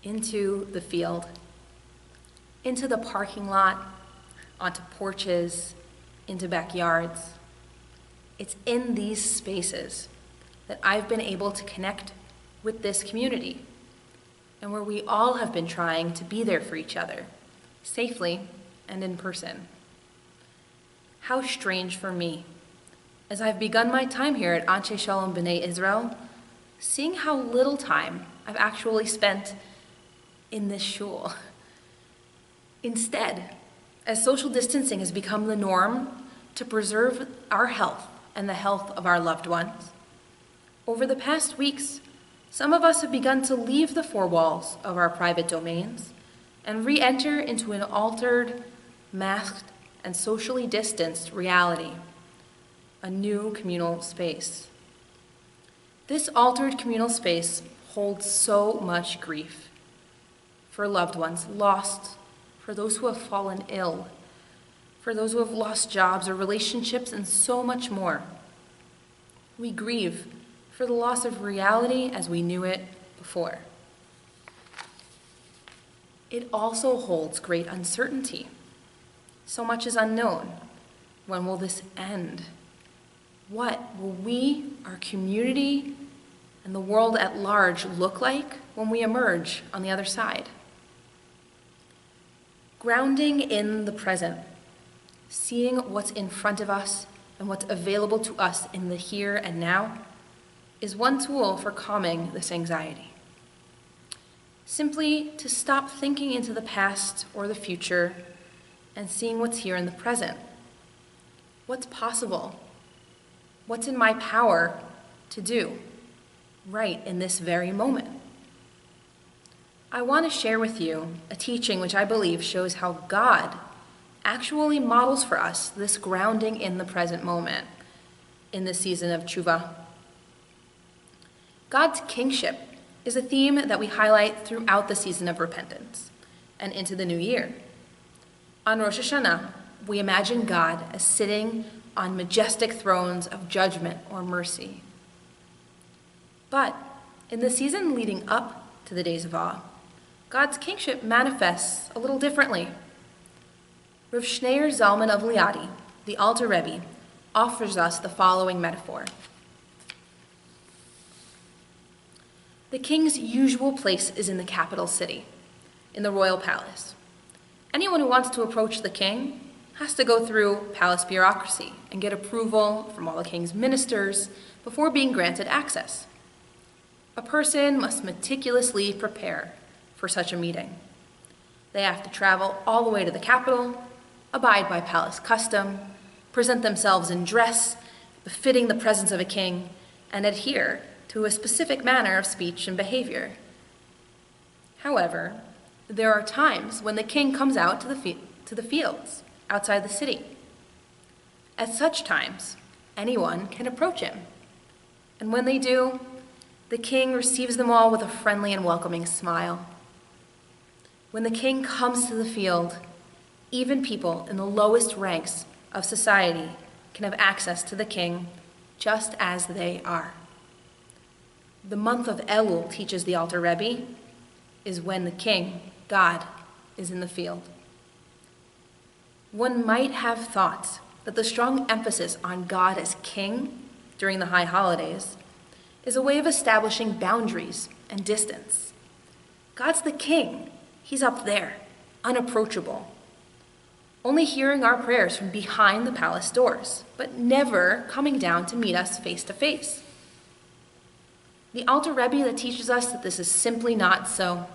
into the field, into the parking lot, onto porches, into backyards. It's in these spaces that I've been able to connect with this community, and where we all have been trying to be there for each other, safely and in person. How strange for me, as I've begun my time here at Anshe Shalom B'nai Israel, seeing how little time I've actually spent in this shul. Instead, as social distancing has become the norm to preserve our health and the health of our loved ones, over the past weeks, some of us have begun to leave the four walls of our private domains and re-enter into an altered, masked, and socially distanced reality, a new communal space. This altered communal space holds so much grief for loved ones lost, for those who have fallen ill, for those who have lost jobs or relationships, and so much more. We grieve for the loss of reality as we knew it before. It also holds great uncertainty. So much is unknown. When will this end? What will we, our community, and the world at large look like when we emerge on the other side? Grounding in the present, seeing what's in front of us and what's available to us in the here and now, is one tool for calming this anxiety. Simply to stop thinking into the past or the future and seeing what's here in the present. What's possible? What's in my power to do right in this very moment? I want to share with you a teaching which I believe shows how God actually models for us this grounding in the present moment in the season of Tshuva. God's kingship is a theme that we highlight throughout the season of repentance and into the new year. On Rosh Hashanah, we imagine God as sitting on majestic thrones of judgment or mercy. But in the season leading up to the days of awe, God's kingship manifests a little differently. Rav Shneur Zalman of Liadi, the Alter Rebbe, offers us the following metaphor. The king's usual place is in the capital city, in the royal palace. Anyone who wants to approach the king has to go through palace bureaucracy and get approval from all the king's ministers before being granted access. A person must meticulously prepare for such a meeting. They have to travel all the way to the capital, abide by palace custom, present themselves in dress befitting the presence of a king, and adhere to a specific manner of speech and behavior. However, there are times when the king comes out to the fields outside the city. At such times, anyone can approach him. And when they do, the king receives them all with a friendly and welcoming smile. When the king comes to the field, even people in the lowest ranks of society can have access to the king just as they are. The month of Elul, teaches the Alter Rebbe, is when the king, God, is in the field. One might have thought that the strong emphasis on God as king during the high holidays is a way of establishing boundaries and distance. God's the king. He's up there, unapproachable, only hearing our prayers from behind the palace doors, but never coming down to meet us face to face. The Alter Rebbe that teaches us that this is simply not so.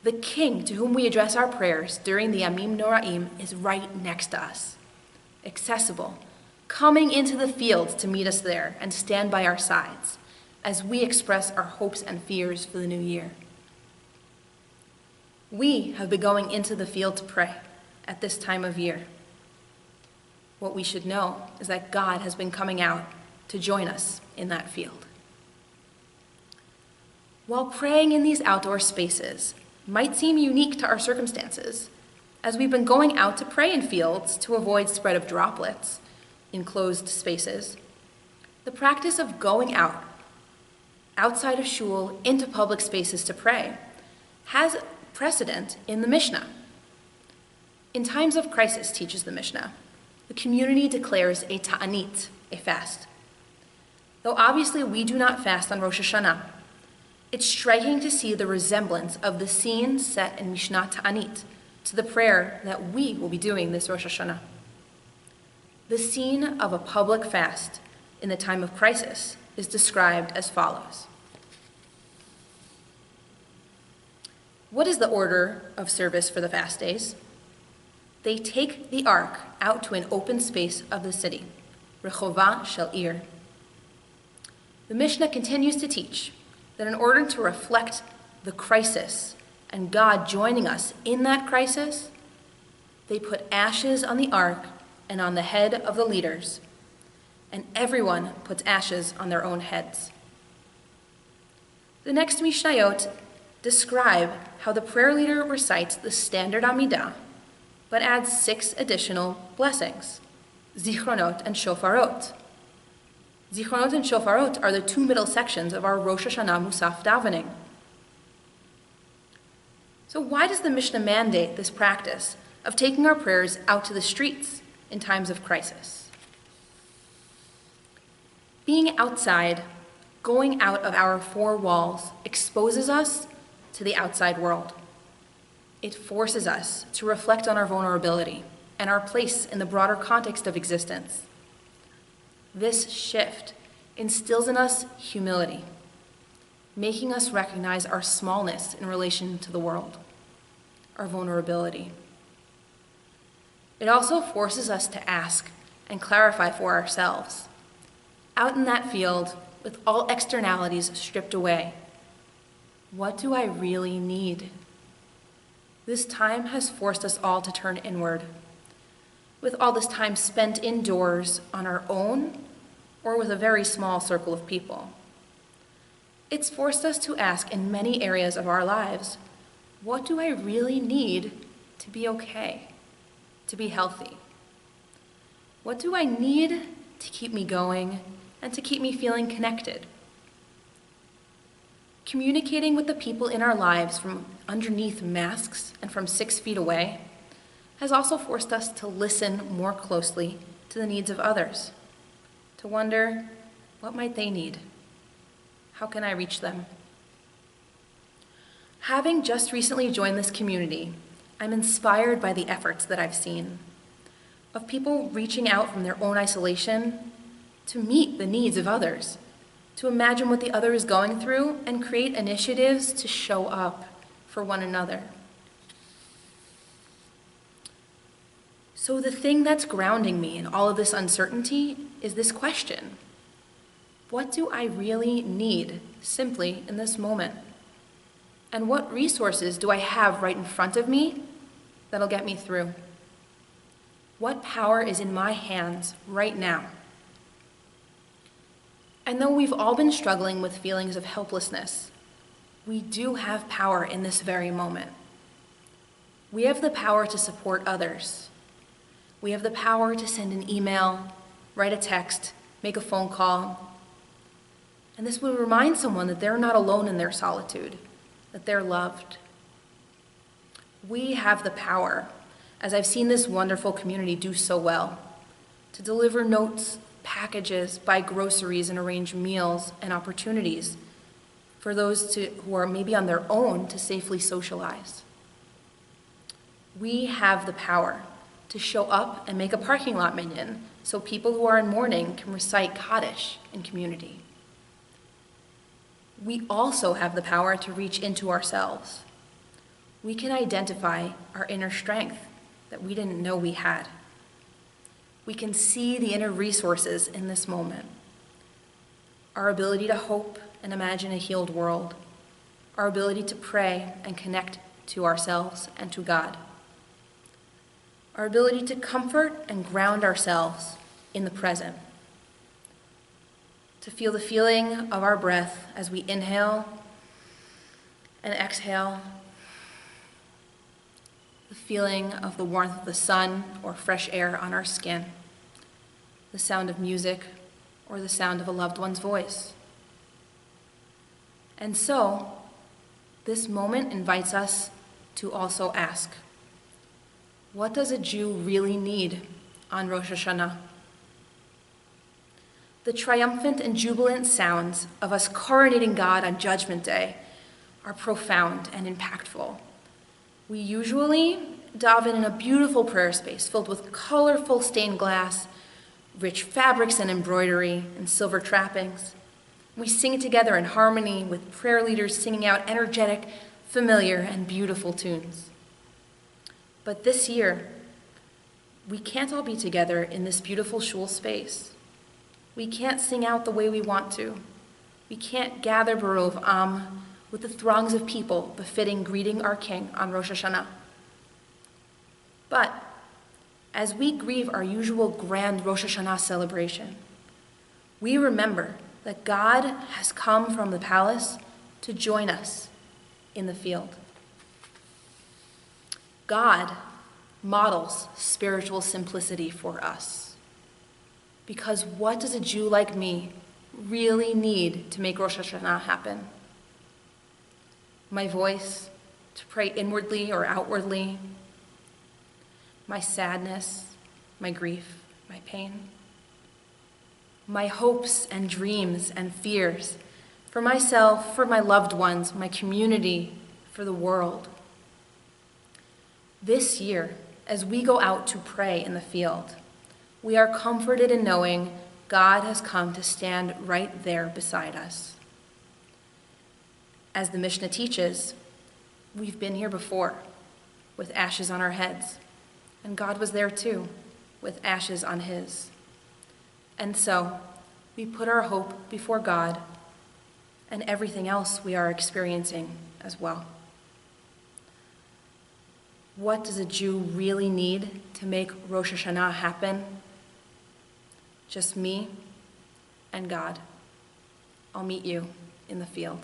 The king to whom we address our prayers during the Yamim Noraim is right next to us, accessible, coming into the fields to meet us there and stand by our sides as we express our hopes and fears for the new year. We have been going into the field to pray at this time of year. What we should know is that God has been coming out to join us in that field. While praying in these outdoor spaces might seem unique to our circumstances, as we've been going out to pray in fields to avoid spread of droplets in closed spaces, the practice of going out, outside of shul, into public spaces to pray, has precedent in the Mishnah. In times of crisis, teaches the Mishnah, the community declares a ta'anit, a fast. Though obviously we do not fast on Rosh Hashanah, it's striking to see the resemblance of the scene set in Mishnah Ta'anit to the prayer that we will be doing this Rosh Hashanah. The scene of a public fast in the time of crisis is described as follows. What is the order of service for the fast days? They take the ark out to an open space of the city, Rechovah Shel Ir. The Mishnah continues to teach that in order to reflect the crisis and God joining us in that crisis, they put ashes on the ark and on the head of the leaders, and everyone puts ashes on their own heads. The next Mishnayot describe how the prayer leader recites the standard Amidah, but adds 6 additional blessings, Zichronot and Shofarot. Zichronot and Shofarot are the 2 middle sections of our Rosh Hashanah Musaf davening. So why does the Mishnah mandate this practice of taking our prayers out to the streets in times of crisis? Being outside, going out of our 4 walls, exposes us to the outside world. It forces us to reflect on our vulnerability and our place in the broader context of existence. This shift instills in us humility, making us recognize our smallness in relation to the world, our vulnerability. It also forces us to ask and clarify for ourselves, out in that field with all externalities stripped away, what do I really need? This time has forced us all to turn inward. With all this time spent indoors on our own or with a very small circle of people, it's forced us to ask in many areas of our lives, what do I really need to be okay, to be healthy? What do I need to keep me going and to keep me feeling connected? Communicating with the people in our lives from underneath masks and from 6 feet away has also forced us to listen more closely to the needs of others, to wonder, what might they need? How can I reach them? Having just recently joined this community, I'm inspired by the efforts that I've seen of people reaching out from their own isolation to meet the needs of others, to imagine what the other is going through and create initiatives to show up for one another. So the thing that's grounding me in all of this uncertainty is this question: what do I really need simply in this moment? And what resources do I have right in front of me that'll get me through? What power is in my hands right now? And though we've all been struggling with feelings of helplessness, we do have power in this very moment. We have the power to support others. We have the power to send an email, write a text, make a phone call. And this will remind someone that they're not alone in their solitude, that they're loved. We have the power, as I've seen this wonderful community do so well, to deliver notes, packages, buy groceries, and arrange meals and opportunities for those who are maybe on their own to safely socialize. We have the power to show up and make a parking lot minyan so people who are in mourning can recite Kaddish in community. We also have the power to reach into ourselves. We can identify our inner strength that we didn't know we had. We can see the inner resources in this moment. Our ability to hope and imagine a healed world. Our ability to pray and connect to ourselves and to God. Our ability to comfort and ground ourselves in the present. To feel the feeling of our breath as we inhale and exhale. The feeling of the warmth of the sun or fresh air on our skin. The sound of music or the sound of a loved one's voice. And so, this moment invites us to also ask, what does a Jew really need on Rosh Hashanah? The triumphant and jubilant sounds of us coronating God on Judgment Day are profound and impactful. We usually dive in a beautiful prayer space filled with colorful stained glass, rich fabrics and embroidery, and silver trappings. We sing together in harmony with prayer leaders singing out energetic, familiar, and beautiful tunes. But this year, we can't all be together in this beautiful shul space. We can't sing out the way we want to. We can't gather Barov Am with the throngs of people befitting greeting our King on Rosh Hashanah. But as we grieve our usual grand Rosh Hashanah celebration, we remember that God has come from the palace to join us in the field. God models spiritual simplicity for us. Because what does a Jew like me really need to make Rosh Hashanah happen? My voice to pray inwardly or outwardly, my sadness, my grief, my pain, my hopes and dreams and fears for myself, for my loved ones, my community, for the world. This year, as we go out to pray in the field, we are comforted in knowing God has come to stand right there beside us. As the Mishnah teaches, we've been here before with ashes on our heads, and God was there too with ashes on his. And so we put our hope before God and everything else we are experiencing as well. What does a Jew really need to make Rosh Hashanah happen? Just me and God. I'll meet you in the field.